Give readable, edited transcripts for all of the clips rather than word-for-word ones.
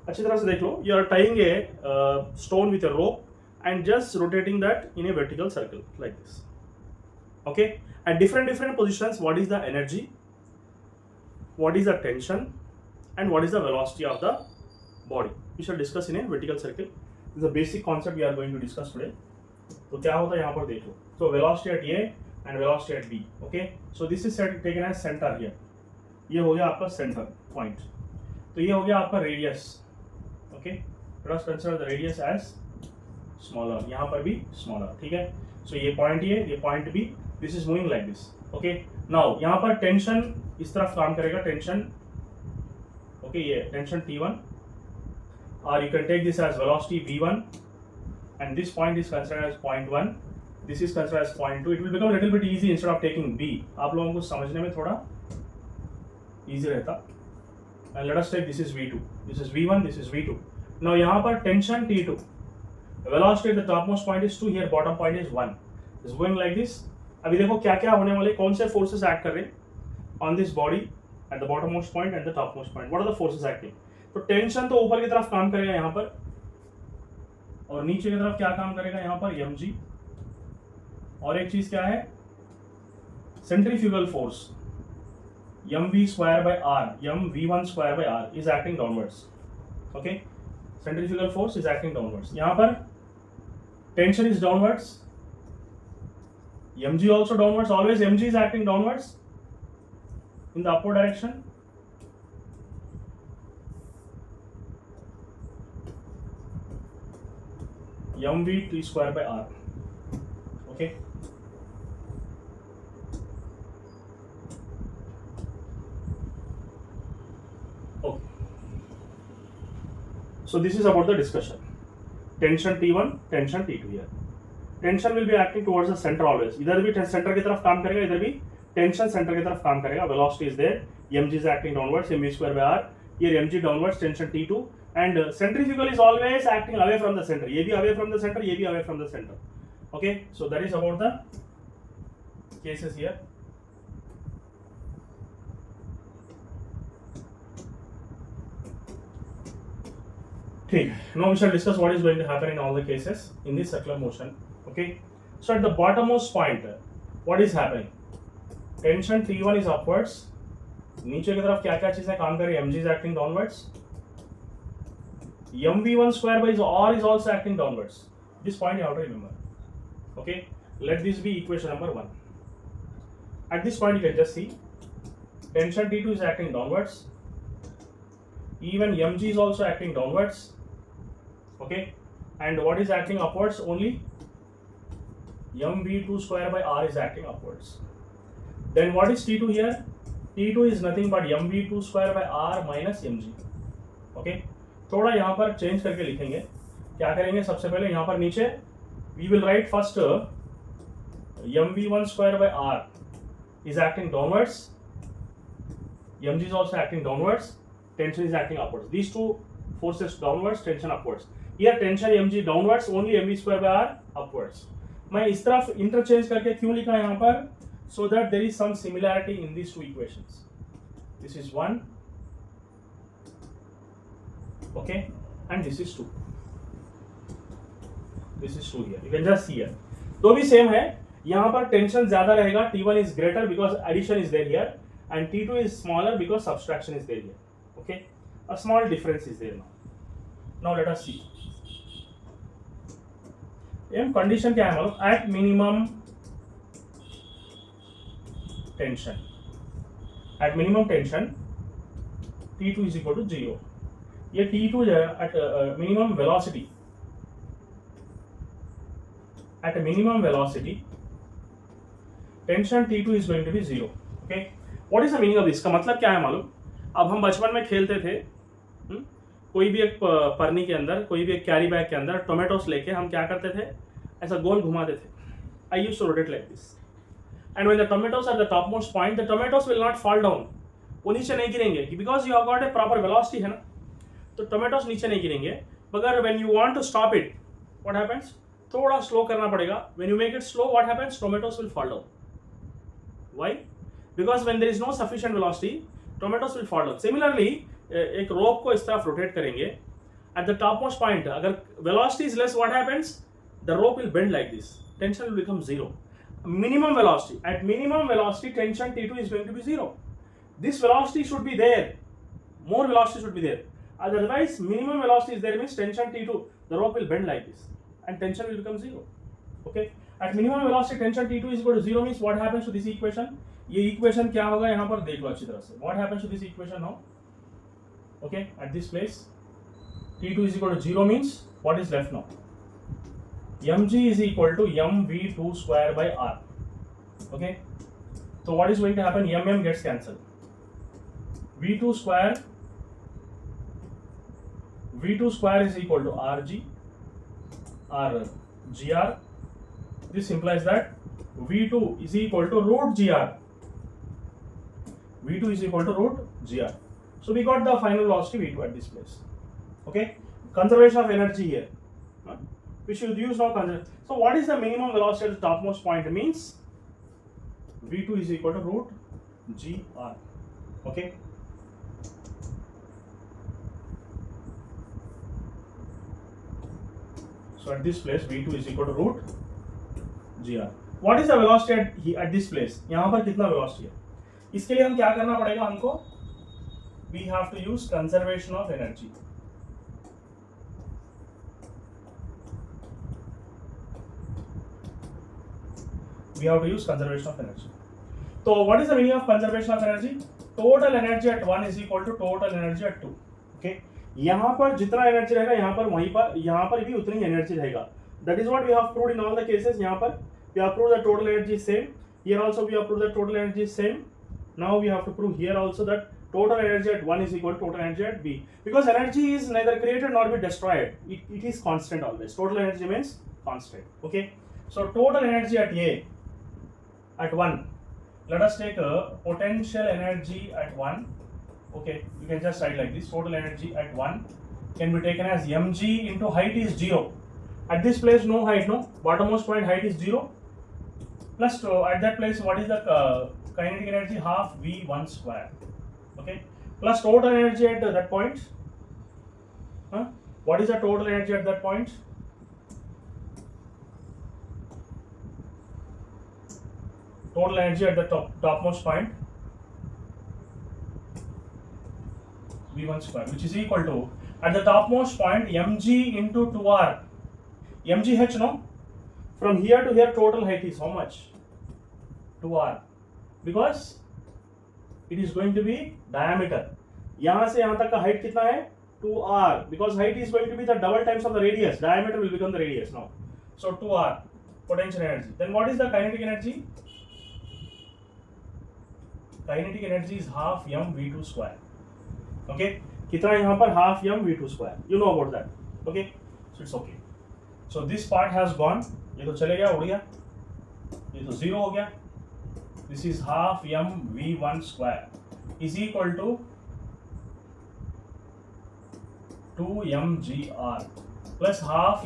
अच्छी तरह से देख लो, you are tying a stone with a rope and just rotating that in a vertical circle like this. Okay, at different positions, what is the energy, what is the tension, and what is the velocity of the body, we shall discuss in a vertical circle. This is a basic concept we are going to discuss today. तो क्या होता है यहाँ पर देख लो. So velocity at A and velocity at B. Okay, so this is taken as center here. ये हो गया आपका center point. तो ये हो गया आपका radius. Okay, let us consider the radius as smaller. यहाँ पर भी smaller. ठीक है. So ये point A, ये point B. This is moving like this. Okay. Now यहाँ पर टेंशन इस तरफ काम करेगा, टेंशन. Okay, ये tension T1, or you can take this as velocity V1, and this point is considered as point 1. This is considered as point 2. It will become a little bit easy instead of taking B. आप लोगों को समझने में थोड़ा easy रहता. And let us take this is V2, this is V1, this is V2. Now यहाँ पर tension T2. Velocity at the topmost point is 2. Here bottom point is 1. It's going like this. अभी देखो क्या क्या होने वाले, कौन से फोर्सेस एक्ट कर रहे हैं on this body at the bottom most point and the top most point. What are the forces acting? तो टेंशन तो ऊपर की तरफ काम करेगा यहाँ पर, और नीचे की तरफ क्या काम करेगा यहाँ पर, mg. और एक चीज क्या है, centrifugal force mv square by r, mv1 square by r is acting downwards. Okay, centrifugal force is acting downwards. यहाँ पर tension is downwards, mg also downwards. Always mg is acting downwards in the upward direction. mv t square by r. Okay, okay, so this is about the discussion. Tension T1, tension T2 here. Tension will be acting towards the centre always. इधर भी centre की तरफ काम करेगा, इधर भी tension centre की तरफ काम करेगा. Velocity is there, mg is acting downwards, mv square by r. Here mg downwards, tension T2, and centrifugal is always acting away from the centre. ये भी अवे फ्रॉम द सेंटर, ये भी away from the centre. Okay, so that is about the cases here. ठीक, now we shall discuss what is going to happen in all the cases in this circular motion. Okay, so at the bottommost point, what is happening? Tension T1 is upwards. नीचे की तरफ क्या क्या चीजें काम कर रही है? mg is acting downwards. mv1 square by r is also acting downwards. This point you have to remember. Okay, let this be equation number 1. At this point you can just see tension T2 is acting downwards. Even mg is also acting downwards. Okay, and what is acting upwards? Only mv2 square by r is acting upwards. Then what is T2 here? T2 is nothing but mv2 square by r minus mg. Okay, थोड़ा यहाँ पर change करके लिखेंगे. क्या करेंगे? सबसे पहले यहाँ पर नीचे we will write first mv1 square by r is acting downwards. mg is also acting downwards. Tension is acting upwards. These two forces downwards, tension upwards. Here tension mg downwards, only mv square by r upwards. मैं इस तरफ interchange करके क्यों लिखा है यहाँ पर? So that there is some similarity in these two equations. This is 1, okay, and this is 2. This is 2 here. You can just see here. तो भी सेम है. यहाँ पर टेंशन ज्यादा रहेगा. T1 is greater because addition is there here, and T2 is smaller because subtraction is there here. Okay, a small difference is there now. Now let us see. M condition क्या है मालूम? At minimum tension, at minimum tension T2 is equal to 0. ये T2 जो है at minimum velocity, at a minimum velocity tension T2 is going to be 0. Okay, what is the meaning of this? इसका मतलब क्या है मालूम? अब हम बचपन में खेलते थे, कोई भी एक परनी के अंदर, कोई भी एक कैरी बैग के अंदर टोमेटोस लेके हम क्या करते थे? ऐसा गोल घुमाते थे. I used to rotate like this, and when the tomatoes are the top most point, the tomatoes will not fall down. वो नीचे नहीं गिरेंगे because you have got a proper velocity है ना, तो टोमेटोस नीचे नहीं गिरेंगे. मगर when you want to stop it, what happens? थोड़ा स्लो करना पड़ेगा. When you make it slow, what happens? Tomatoes will fall down. Why? Because when there is no sufficient velocity, tomatoes will fall down. Similarly एक rope को इस तरफ rotate करेंगे at the topmost point, agar velocity is less, what happens? The rope will bend like this. Tension will become zero. Minimum velocity. At minimum velocity, tension T2 is going to be zero. This velocity should be there. More velocity should be there. Otherwise, minimum velocity is there means tension T2, the rope will bend like this, and tension will become zero. Okay. At minimum velocity, tension T2 is equal to zero means what happens to this equation? ये equation क्या होगा यहाँ पर देख लो अच्छी तरह से. What happens to this equation now? Okay, at this place, T2 is equal to 0 means what is left now? mg is equal to mv2 square by r. Okay, so what is going to happen? Gets cancelled. v2 square is equal to rg r gr. This implies that v2 is equal to root gr. v2 is equal to root gr. So we got the final velocity v2 at this place. Okay, conservation of energy here. We should use now conservation. So what is the minimum velocity at the topmost point? It means v2 is equal to root gr. Okay. So at this place v2 is equal to root gr. What is the velocity at this place? यहाँ पर कितना velocity है? इसके लिए हम क्या करना पड़ेगा हमको? We have to use conservation of energy. We have to use conservation of energy. So what is the meaning of conservation of energy? Total energy at 1 is equal to total energy at 2. Okay. यहाँ पर जितना energy रहेगा यहाँ पर भी उतनी energy रहेगा. That is what we have proved in all the cases. यहाँ पर we have proved that total energy is same. Here also we have proved that total energy is same. Now we have to prove here also that total energy at 1 is equal to total energy at B. Because energy is neither created nor be destroyed. It is constant always. Total energy remains constant. Okay. So total energy at A at 1. Let us take a potential energy at 1. Okay, you can just write like this. Total energy at 1 can be taken as mg into height is 0. At this place no height, no. Bottommost point height is 0. Plus at that place what is the kinetic energy? Half v1 square. Okay. Plus total energy at that point. What is the total energy at that point? Total energy at the topmost point v1 square, which is equal to at the topmost point mg into 2r. mgh, no? From here to here total height is how much? 2r. Because it is going to be diameter. यहाँ से यहाँ तक का height कितना है? 2r. Because height is going to be the double times of the radius. Diameter will become the radius now. So 2r potential energy. Then what is the kinetic energy? Kinetic energy is half mv2 square. Okay, कितना यहाँ पर half mv2 square. You know about that. Okay, so it's okay. So this part has gone. ये तो चले गया, उड़ गया. ये तो 0 हो गया. This is half mv1 square is equal to 2mgr plus half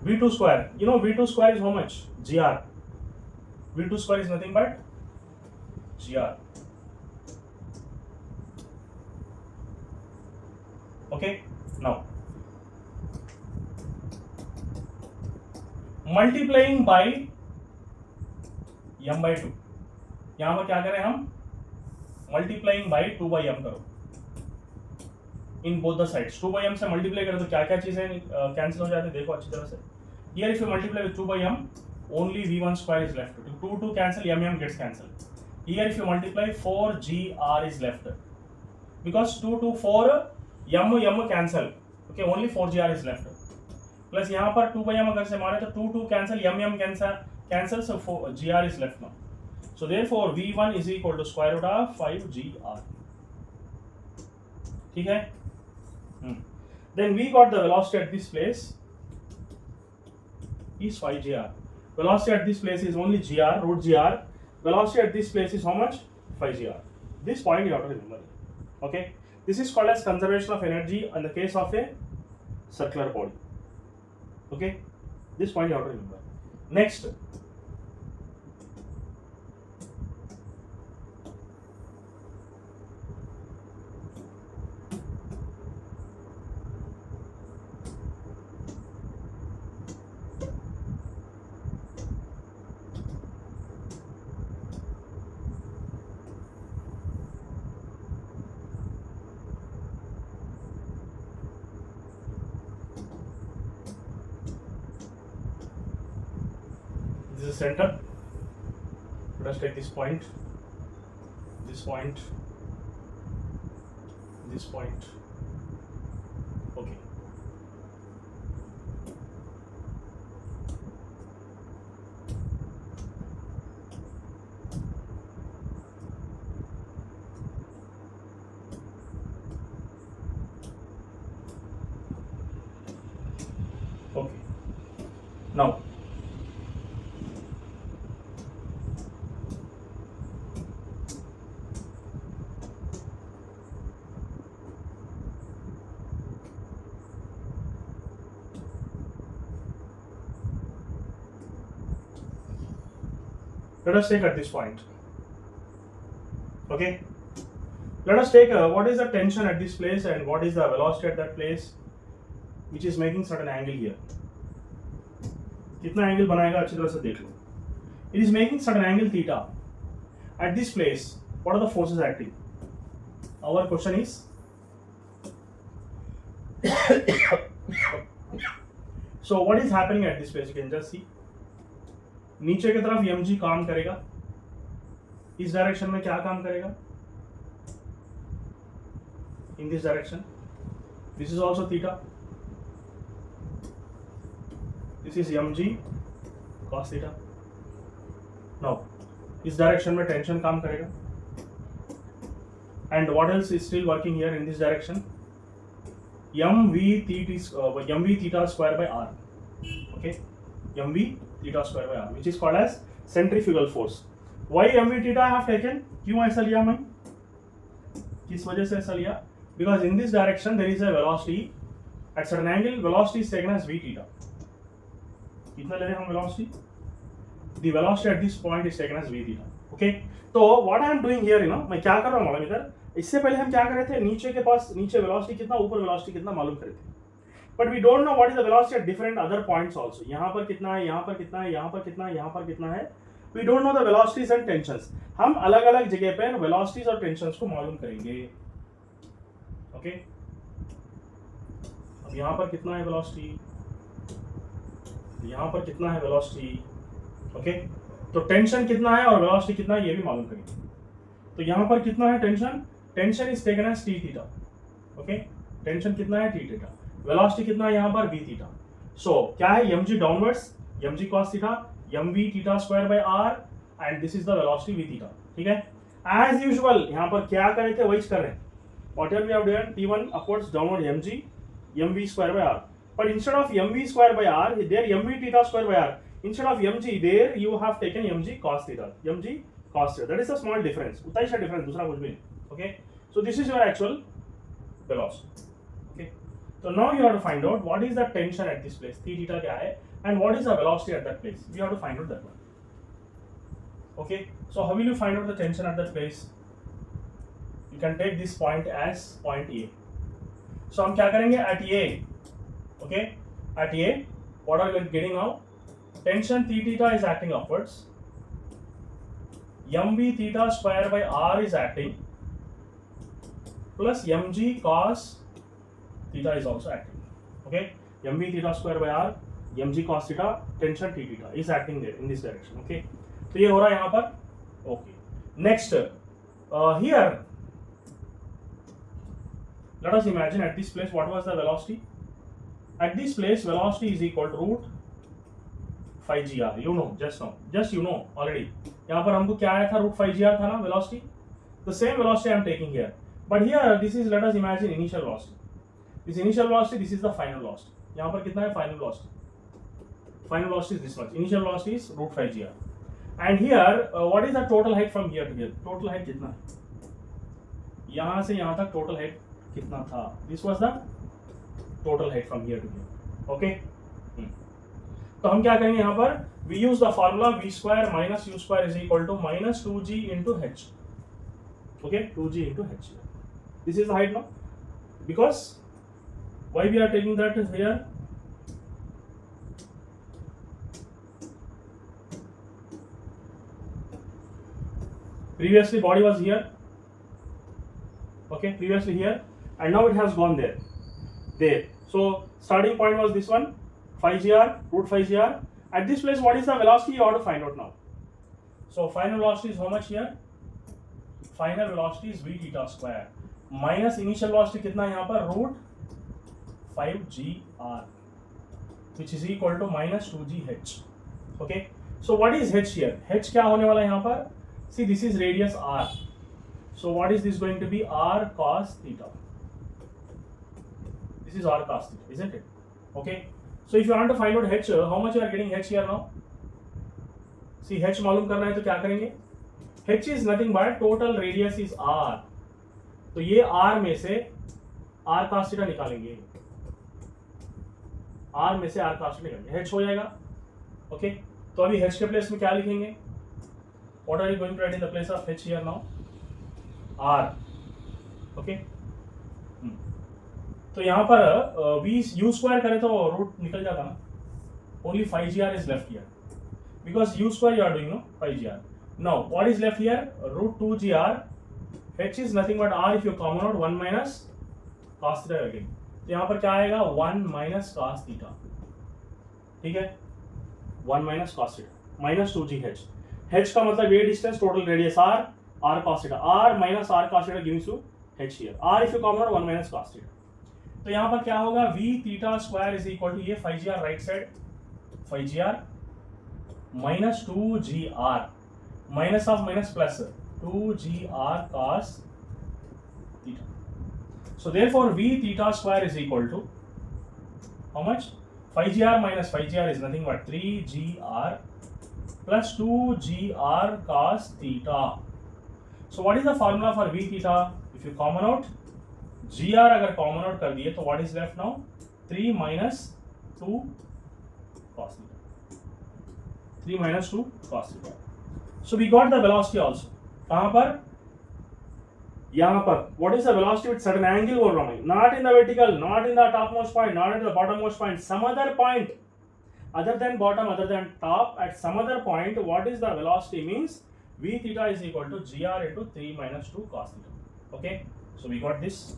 v2 square. You know v2 square is how much? Gr. v2 square is nothing but gr. Okay, now multiplying by m by 2. यहां पर क्या करें हम? Multiplying by 2 by m करो in both the sides. 2 by m से multiply करें तो क्या क्या चीजें कैंसिल हो जाती है देखो अच्छी तरह से. Here if you multiply with 2 by m, only v1 square is left. 2 cancel, m gets cancelled. Here if you multiply 4gr is left. Because 2 4 m cancel. Okay, only 4gr is left. Plus यहाँ पर 2 by m अगर से मारे तो 2 cancel, m cancel, so 4gr is left now. So therefore v1 is equal to square root of 5gr. ठीक है? Then we got the velocity at this place is 5gr. Velocity at this place is only gr, root gr. Velocity at this place is how much? 5gr. This point you have to remember. Okay? This is called as conservation of energy in the case of a circular body. Okay? This point you have to remember. Next. This is center. Let us take this point, this point, this point. Okay. Okay. Now, let us take at this point. Okay. Let us take what is the tension at this place and what is the velocity at that place, which is making certain angle here. कितना angle बनाएगा अच्छी तरह से देख लो. It is making certain angle theta at this place. What are the forces acting? Our question is so what is happening at this place? You can just see. नीचे की तरफ mg काम करेगा. इस डायरेक्शन में क्या काम करेगा? In this direction. This is also theta. This is mg cos theta. Now, इस डायरेक्शन में टेंशन काम करेगा. And what else is still working here in this direction? mv theta square by r. Okay, mv theta square by r, which is called as centrifugal force. Why mv theta I have taken? क्यों ऐसा लिया मैं? किस वजह से ऐसा लिया? Because in this direction there is a velocity at certain angle. Velocity is taken as v theta. कितना ले रहे हैं हम velocity? The velocity at this point is taken as v theta. Okay. तो what I am doing here, मैं क्या कर रहा हूँ मालूम इधर? इससे पहले हम क्या कर रहे थे? नीचे के पास नीचे velocity कितना, ऊपर velocity कितना मालूम कर रहे थे. But we don't know what is the velocity at different other points also. यहाँ पर कितना है, यहाँ पर कितना है, यहाँ पर कितना है, यहाँ पर कितना है. We don't know the velocities and tensions. हम अलग अलग जगह पर velocities और tensions को मालूम करेंगे. Okay. अब यहाँ पर कितना है velocity, यहाँ पर कितना है velocity. Okay. तो टेंशन कितना है और velocity कितना है ये भी मालूम करेंगे. तो यहाँ पर कितना है tension? Tension is taken as t theta. Okay, tension कितना है t थीटा. वेलोसिटी कितना है यहाँ पर v थीटा. सो क्या है mg downwards, mg cos theta, mv theta square by r and this is the velocity v theta. ठीक है. एज यूजुअल यहाँ पर क्या कर रहे थे वही कर रहे हैं. Whatever we have done t1 upwards downward mv square by r. But instead of mv square by r, there mv theta square by r. Instead of mg, there you have taken mg cos theta. mg cos theta. That is a small difference. उतना ही सा difference, दूसरा कुछ भी नहीं. Okay. So this is your actual velocity. Okay. So now you have to find out what is the tension at this place. Theta क्या है and what is the velocity at that place. We have to find out that one. Okay. So how will you find out the tension at that place? You can take this point as point A. So हम क्या करेंगे at A. Okay, at A, what are we getting now? Tension theta is acting upwards. mv theta square by r is acting, plus mg cos theta is also acting. Okay, mv theta square by r, mg cos theta, tension t theta is acting there in this direction. Okay, तो ये हो रहा है यहाँ पर. Okay, next here, let us imagine at this place what was the velocity. At this place, velocity is equal to root phi gr. You know, just you know already. यहाँ पर हमको क्या आया था, root phi gr था ना velocity. The same velocity I am taking here. But here, this is, let us imagine initial velocity. This initial velocity, this is the final velocity. यहाँ पर कितना है final velocity? Final velocity is this much. Initial velocity is root phi gr. And here, what is the total height from here to here? Total height कितना है? यहाँ से यहाँ तक total height कितना था? This was the total height from here to here. Okay. तो हम क्या करेंगे यहाँ पर? We use the formula v square minus u square is equal to minus 2g into h. Okay, 2g into h. This is the height now. Because why we are taking that here? Previously body was here. Okay, previously here, and now it has gone there. So starting point was this one, phi gr, root phi gr, At this place, what is the velocity you have to find out now? So final velocity is how much here? Final velocity is v theta square minus initial velocity कितना यहाँ पर root 5gr, which is equal to minus 2gh. Okay. So what is h here? H क्या होने वाला है यहाँ पर? See, this is radius r. So what is this going to be? R cos theta. This is r cos theta, isn't it? Okay. So if you want to find out h, how much you are getting h here now? See, h मालूम करना है तो क्या करेंगे? h is nothing but total radius is r. तो ये r में से r cos theta निकालेंगे. r में से r cos theta निकालेंगे. h हो जाएगा. Okay. तो अभी h के प्लेस में क्या लिखेंगे? What are you going to write in the place of h here now? r. Okay. तो यहाँ पर v u square करें तो रूट निकल जाता ना. Only 5gr is left here because u square you are doing, no, 5gr. Now what is left here? Root 2gr. h is nothing but r. If you common out 1 minus cos theta again. तो यहाँ पर क्या आएगा? 1 minus cos theta. ठीक है? 1 minus cos theta minus 2gh. h का मतलब ये distance total radius r cos theta. r minus r cos theta gives you h here. r if you common out 1 minus cos theta. तो यहाँ पर क्या होगा? v theta square is equal to ये 5gr right side 5gr minus 2gr minus of minus plus 2gr cos theta. So therefore v theta square is equal to how much? 5gr minus 5gr is nothing but 3gr plus 2gr cos theta. So what is the formula for v theta? If you common out gr अगर common out कर दिए तो what is left now? 3 minus 2 cos theta. 3 minus 2 cos theta. So we got the velocity also. कहाँ पर? यहाँ पर. What is the velocity with certain angle बोल रहा हूँ. Not in the vertical, not in the topmost point, not at the bottommost point. Some other point, other than bottom, other than top, at some other point, what is the velocity means? V theta is equal to gr into 3 minus 2 cos theta. Okay. So we got this.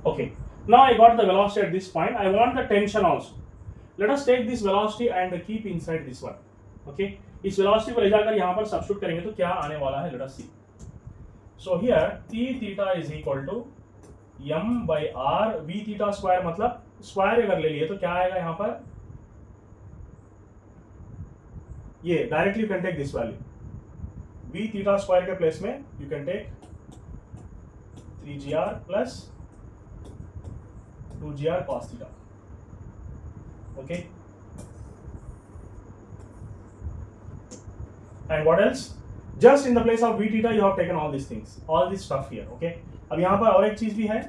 Okay, now I got the velocity at this point. I want the tension also. Let us take this velocity and keep inside this one. Okay, इस velocity को ले जाकर यहाँ पर substitute करेंगे तो क्या आने वाला है? Let us see. So here t theta is equal to m by r. v theta square मतलब square अगर ले लिए तो क्या आएगा यहाँ पर? ये directly you can take this value. v theta square के place में you can take 3gr plus 2gr cos theta. Okay. And what else? Just in the place of v theta you have taken all these things, all this stuff here. Okay. अब यहाँ पर और एक चीज भी है,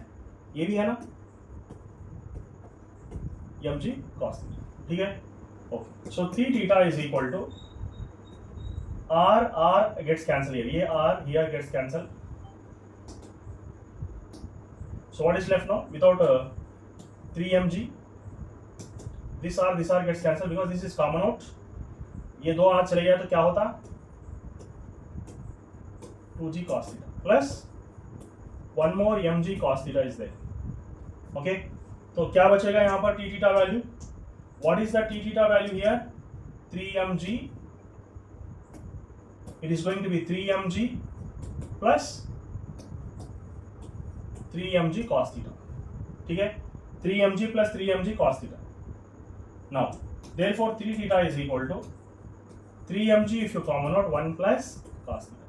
ये भी है ना, mg cos theta. ठीक है. Okay. So 3 theta is equal to r gets cancelled here. ये r here gets cancelled. So what is left now? Without 3mg, this r gets cancelled because this is common out. ये दो हाथ चले गया तो क्या होता? 2g cos theta plus one more mg cos theta is there. Okay, तो क्या बचेगा यहाँ पर t theta value? What is the t theta value here? 3mg. It is going to be 3mg plus 3mg cos theta. ठीक है? 3mg plus 3mg cos theta. Now, therefore 3 theta is equal to 3mg if you common out 1 plus cos theta.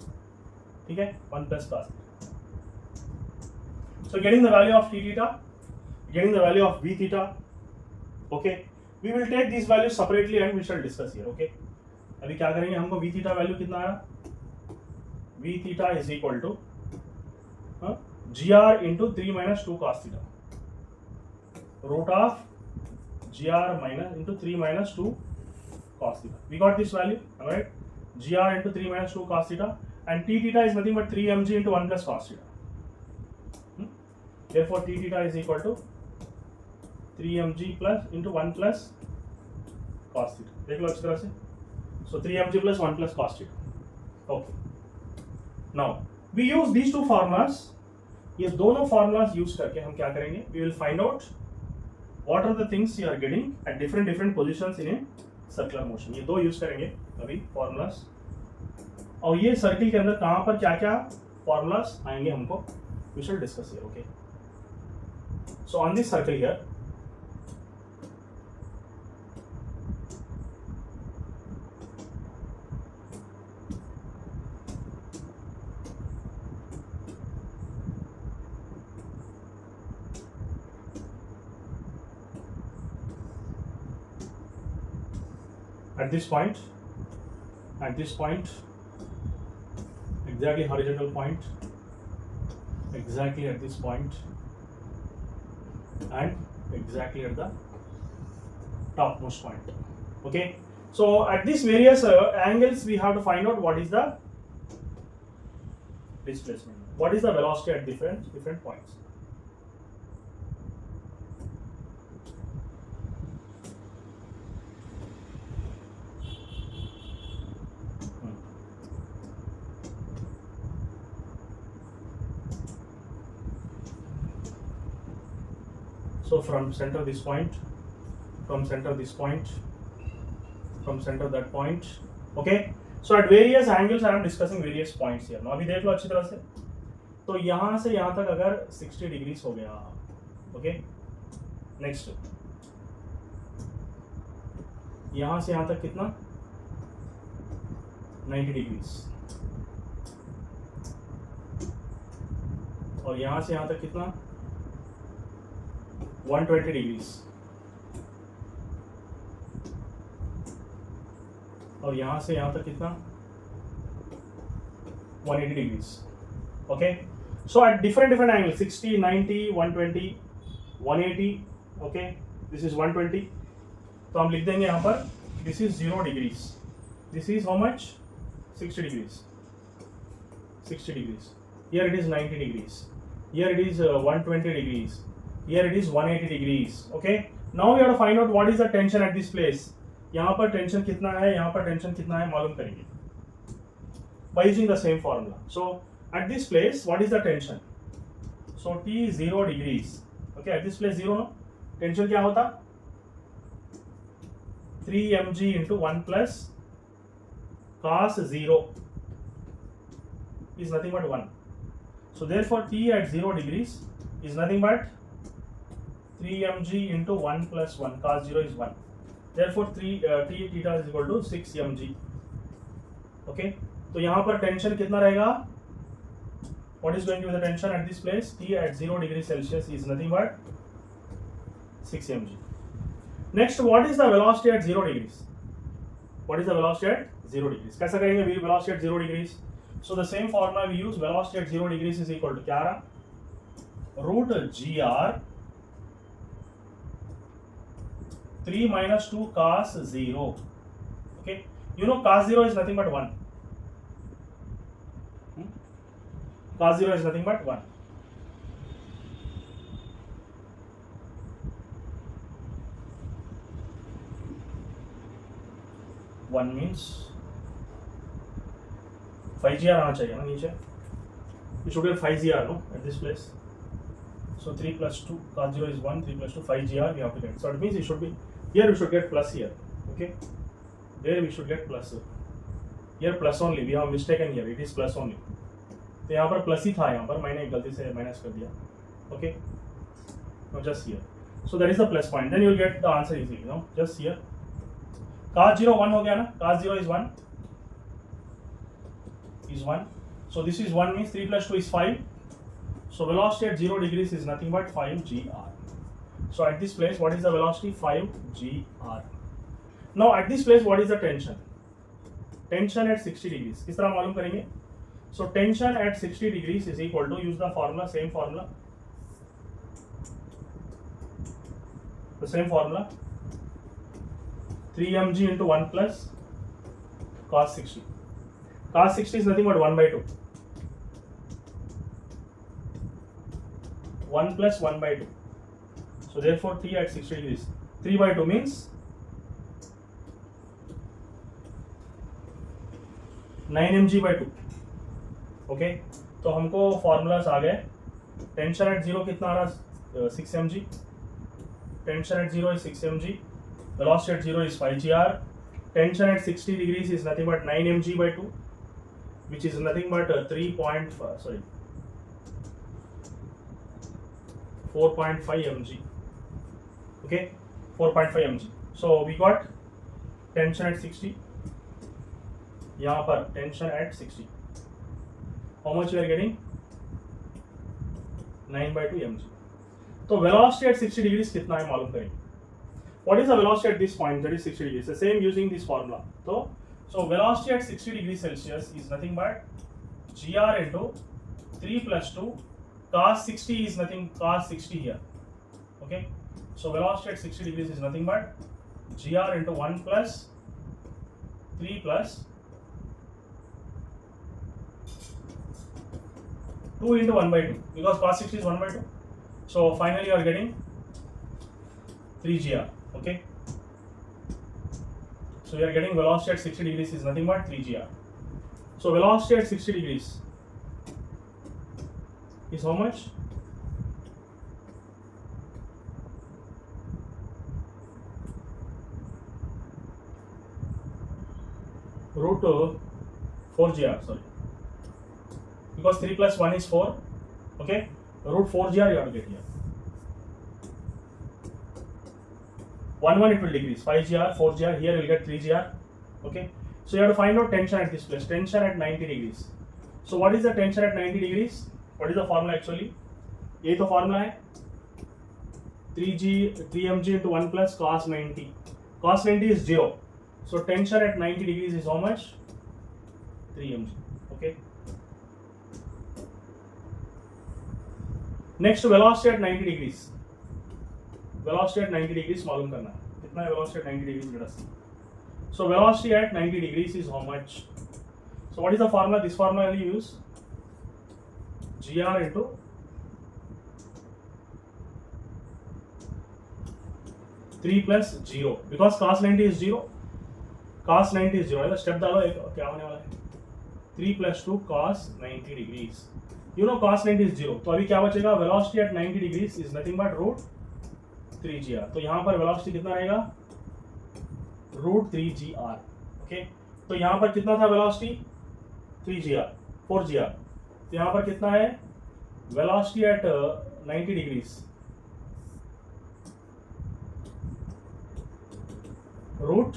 ठीक है? 1 plus cos theta. So getting the value of t theta, getting the value of v theta. Okay, we will take these values separately and we shall discuss here. Okay, अभी क्या करेंगे? हमको v theta value कितना आया? v theta is equal to gr into 3 minus 2 cos theta. Root of gr minus into 3 minus 2 cos theta. We got this value, alright? Gr into 3 minus 2 cos theta, and t theta is nothing but 3mg into 1 plus cos theta. Therefore t theta is equal to 3mg plus into 1 plus cos theta. देख लो अच्छी तरह से. So 3 mg plus 1 plus cos theta. Okay. Now we use these two formulas. ये दोनों formulas use करके हम क्या करेंगे? We will find out what are the things you are getting at different positions in a circular motion. ये दो use करेंगे अभी formulas. और ये सर्किल के अंदर कहाँ पर क्या क्या formulas आएंगे हमको we shall discuss here. Okay. So on this circle here, at this point, exactly horizontal point, exactly at this point, and exactly at the topmost point. Okay, so at these various angles we have to find out what is the displacement, what is the velocity at different points. So from center this point, from center this point, from center that point. Okay, so at various angles I am discussing various points here. Now अभी देख लो अच्छी तरह से. तो यहाँ से यहाँ तक अगर 60 डिग्रीज हो गया, ओके, नेक्स्ट यहाँ से यहाँ तक कितना 90 डिग्रीज, और यहाँ से यहाँ तक कितना 120 डिग्रीज, और यहाँ से यहाँ तक कितना 180 degrees. Okay, so at different angle 60, 90, 120, 180. Okay, this is 120. तो हम लिख देंगे यहाँ पर this is 0 degrees, this is how much 60 degrees, 60 degrees. Here it is 90 degrees, here it is 120 degrees, here it is 180 degrees. Okay, now we have to find out what is the tension at this place. यहाँ पर tension कितना है, यहाँ पर tension कितना है मालूम करेंगे by using the same formula. So at this place what is the tension? So T is 0 degrees. Okay, at this place 0, no? Tension क्या होता 3 mg into 1 plus cos 0 is nothing but 1. So therefore T at 0 degrees is nothing but 3 mg into 1 plus 1, cos 0 is 1. Therefore T theta is equal to 6 mg. Okay, तो यहाँ पर tension कितना रहेगा? What is going to be the tension at this place? T at 0 degrees Celsius is nothing but 6 mg. Next, what is the velocity at 0 degrees? What is the velocity at 0 degrees? कैसा करेंगे velocity at 0 degrees? So the same formula we use, velocity at 0 degrees is equal to क्या रहा? Root gr 3 minus 2 cos 0. Okay, you know cos 0 is nothing but 1. Cos 0 is nothing but 1. One means 5gr आना चाहिए ना नीचे. You should get 5gr, no, at this place. So 3 plus 2 cos 0 is 1, 3 plus 2 5gr we have to get. So it means it should be here, we should get plus here. Okay, there we should get plus. Here plus only, we have mistaken here, it is plus only. तो यहाँ पर plus ही था, यहाँ पर मैंने गलती से minus कर दिया. Okay, now just here. So that is the plus point. Then you will get the answer easily. You know, just here. Cos 0 1 हो गया ना? Cos 0 is 1. Is 1. So this is 1 means 3 plus 2 is 5. So velocity at 0 degrees is nothing but 5 gr. So at this place, what is the velocity? 5 gr. Now at this place, what is the tension? Tension at 60 degrees. किस तरह मालूम करेंगे? So tension at 60 degrees is equal to, use the formula, same formula. The same formula. 3 mg into 1 plus cos 60. Cos 60 is nothing but 1 by 2. 1 plus 1 by 2. So therefore T at 60 degrees. 3 by 2 means 9 mg/2. Okay, तो हमको formulas आ गए. Tension eight zero कितना आ रहा? 6 mg. Tension eight zero is 6 mg. Velocity at zero is 5 gr. Tension at 60 degrees is nothing but 9 mg/2, which is nothing but 4.5 mg. Okay, 4.5 mg. So we got tension at 60. यहाँ पर tension at 60. How much we are getting? 9/2 mg. तो velocity at 60 degrees कितना है मालूम करेंगे. What is the velocity at this point? That is 60 degrees. The same using this formula. So velocity at 60 degrees Celsius is nothing but gr into 3 plus 2 cos 60 is nothing cos 60 here. Okay. So velocity at 60 degrees is nothing but gr into 1 plus 3 plus 2 into 1/2 because cos 60 is 1/2. So finally you are getting 3 gr. Okay, so we are getting velocity at 60 degrees is nothing but 3 gr. So velocity at 60 degrees is how much? Root 4 gr, sorry, because 3 plus 1 is 4. Okay, root 4 gr you have to get here. 1 it will decrease. 5 gr, 4 gr, here you will get 3 gr. Okay, so you have to find out tension at this place. Tension at 90 degrees. So what is the tension at 90 degrees? What is the formula actually? ये तो formula है 3 mg into 1 plus cos 90. Cos 90 is 0. So tension at 90 degrees is how much? 3 mg. Okay. Next, velocity at 90 degrees. Velocity at 90 degrees मालूम करना है कितना है velocity at 90 degrees. Let us see. So velocity at 90 degrees is how much? So what is the formula? This formula we use gr into 3 plus 0 because cos 90 is 0. Cos 90 is 0. ऐसा step डालो एक क्या होने वाला है 3 plus 2 cos 90 degrees. You know cos 90 is 0. तो अभी क्या बचेगा? Velocity at 90 degrees is nothing but root 3 gr. तो यहाँ पर वेलोसिटी कितना रहेगा? Root 3 gr. ओके, तो यहाँ पर कितना था वेलोसिटी? 3 gr, 4 gr. तो यहाँ पर कितना है velocity at 90 degrees? Root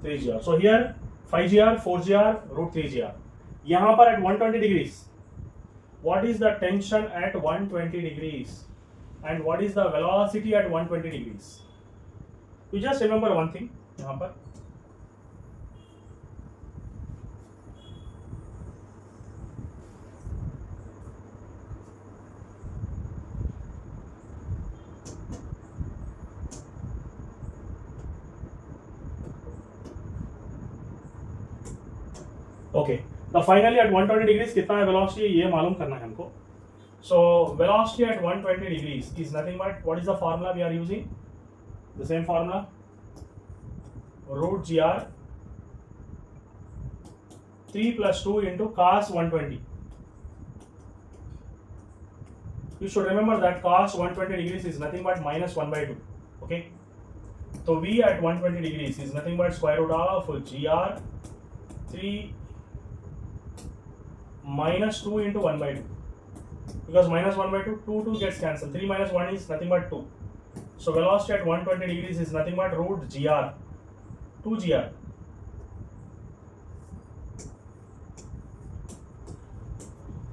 3 gr. So here 5 gr, 4 gr, root 3 gr. यहाँ पर at 120 degrees, what is the tension at 120 degrees? And what is the velocity at 120 degrees? You just remember one thing यहाँ पर okay. Now finally at 120 degrees कितना है velocity ये मालूम करना है हमको. So velocity at 120 degrees is nothing but what is the formula we are using? The same formula, root gr 3 plus 2 into cos 120. You should remember that cos 120 degrees is nothing but minus 1/2. Okay, so v at 120 degrees is nothing but square root of gr 3 minus 2 into 1/2. Because minus 1/2, 2 gets cancelled. 3 minus 1 is nothing but 2. So velocity at 120 degrees is nothing but root gr 2 gr.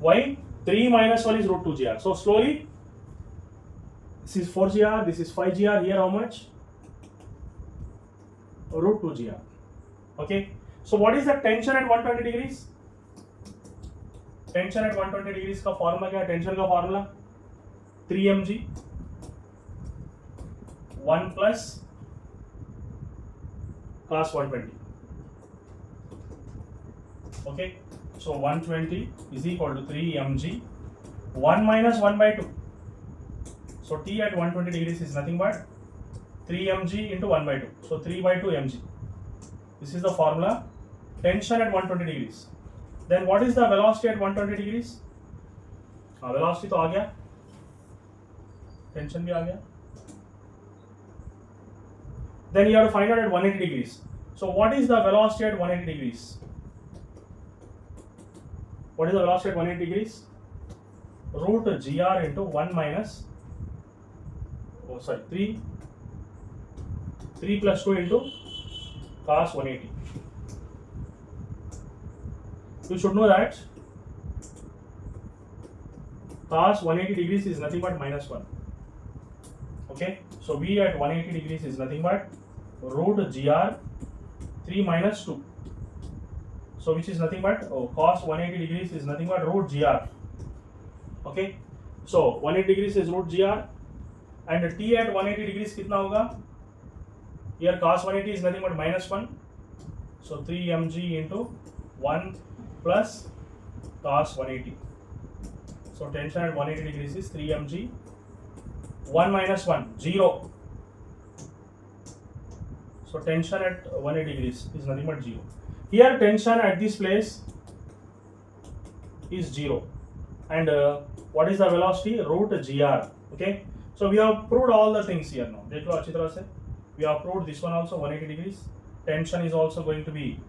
Why? 3 minus 1 is root 2 gr. So slowly, this is 4 gr, this is 5 gr. Here how much? Root 2 gr. Okay. So what is the tension at 120 degrees? Tension eight 120 degrees का formula क्या है? Tension का formula 3 mg 1 plus cos 120. Okay, so 120 is equal to 3 mg 1 minus 1/2. So T at 120 degrees is nothing but 3 mg into 1/2. So 3/2 mg. This is the formula tension at 120 degrees. Then what is the velocity at 120 degrees? Velocity तो आ गया, tension भी आ गया. Then you have to find out at 180 degrees. So what is the velocity at 180 degrees? What is the velocity at 180 degrees? Root gr into 1 minus 3 plus 2 into cos 180. You should know that cos 180 degrees is nothing but minus 1. Okay, so V at 180 degrees is nothing but root gr 3 minus 2. So which is nothing but cos 180 degrees is nothing but root gr. Okay, so 180 degrees is root gr and t at 180 degrees कितना होगा? Here cos 180 is nothing but minus 1. So 3 mg into 1 plus cos 180. So tension at 180 degrees is 3 mg. 1 minus 1, 0. So tension at 180 degrees is nothing but 0. Here tension at this place is 0. And what is the velocity? Root gr. Okay. So we have proved all the things here now. देख लो अच्छी तरह से. We have proved this one also 180 degrees. Tension is also going to be,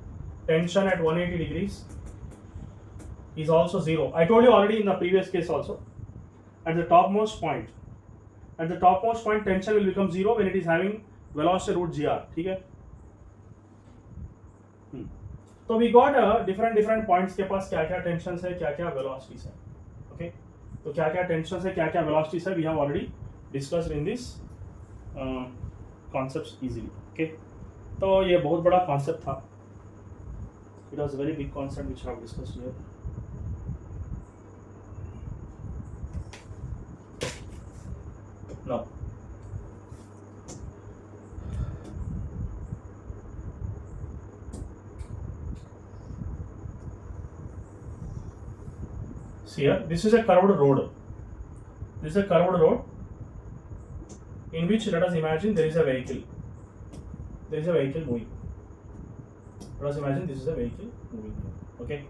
tension at 180 degrees is also 0. I told you already in the previous case also. At the topmost point tension will become 0 when it is having velocity root gr. ठीक है. तो we got different points के पास क्या क्या tensions है, क्या क्या velocities है. Okay. तो क्या क्या tensions है, क्या क्या velocities है, we have already discussed in this concepts easily. Okay. तो ये बहुत बड़ा concept था. It was a very big concept which I have discussed here. Now, see here, this is a curved road. This is a curved road in which, let us imagine, there is a vehicle. There is a vehicle moving. Let us imagine this is a vehicle moving. Okay.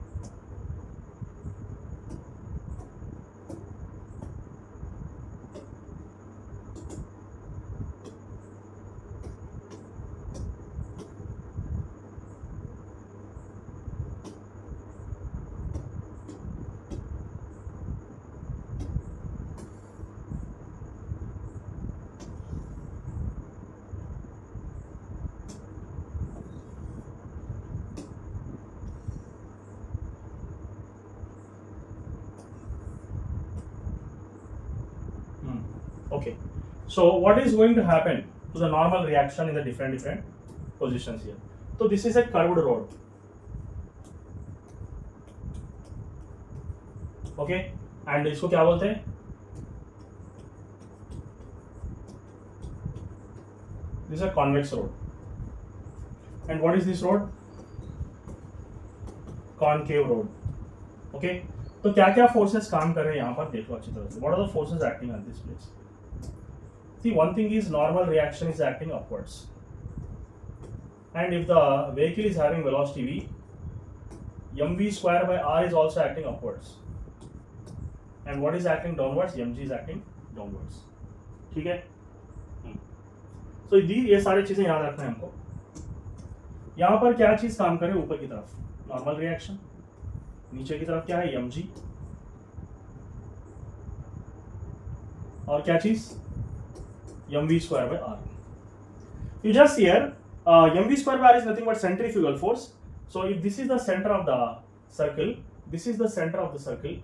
Okay, so what is going to happen to the normal reaction in the different positions here? So this is a curved road. Okay, and इसको क्या बोलते हैं? This is a convex road. And what is this road? Concave road. Okay, तो क्या क्या forces काम कर रहे हैं यहाँ पर देखो अच्छी तरह से. What are the forces acting on this place? See, one thing is normal reaction is acting upwards, and if the vehicle is having velocity v, mv square by r is also acting upwards, and what is acting downwards? mg is acting downwards. ठीक है. So ये सारी चीजें याद रखना है हमको. यहाँ पर क्या चीज काम करे? ऊपर की तरफ नॉर्मल रिएक्शन, नीचे की तरफ क्या है? mg, और क्या चीज? mv square by r. You just here mv square by r is nothing but centrifugal force. So if this is the center of the circle, this is the center of the circle.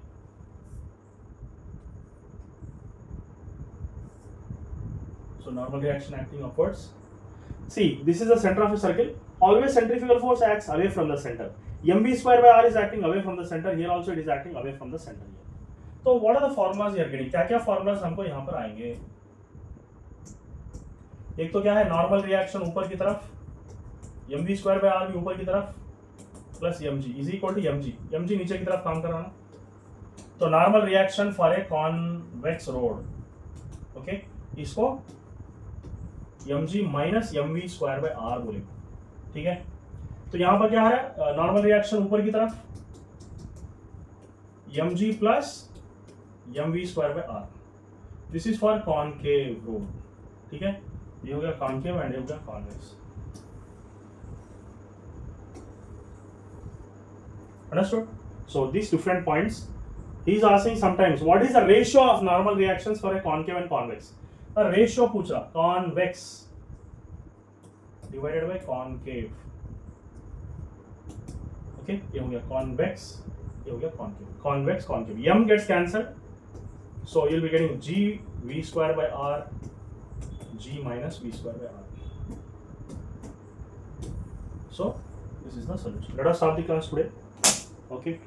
So normal reaction acting upwards. See, this is the center of a circle. Always centrifugal force acts away from the center. mv square by r is acting away from the center. Here also it is acting away from the center here. So what are the formulas you are getting? क्या क्या formulas हमको यहाँ पर आएंगे? एक तो क्या है? नॉर्मल रिएक्शन ऊपर की तरफ, mv स्क्वायर बाय r भी ऊपर की तरफ, plus mg is equal to mg नीचे की तरफ काम कर रहा ना. तो normal reaction for a convex road. Okay, इसको mg minus mv square by r बोलेंगे. ठीक है. तो यहां पर क्या है, नॉर्मल रिएक्शन ऊपर की तरफ mg plus mv square by R, this is for concave road, ठीक है, ये हो गया कॉनकेव एंड ये हो गया convex. Understood? So these different points. He is asking sometimes what is the ratio of normal reactions for a concave and convex. The ratio पूछा convex divided by concave. Okay, ये हो गया convex, ये हो गया concave. Convex, concave. M gets cancelled, so you'll be getting G V square by R, G minus V square by R. So this is the solution. Let us stop the class today. Okay.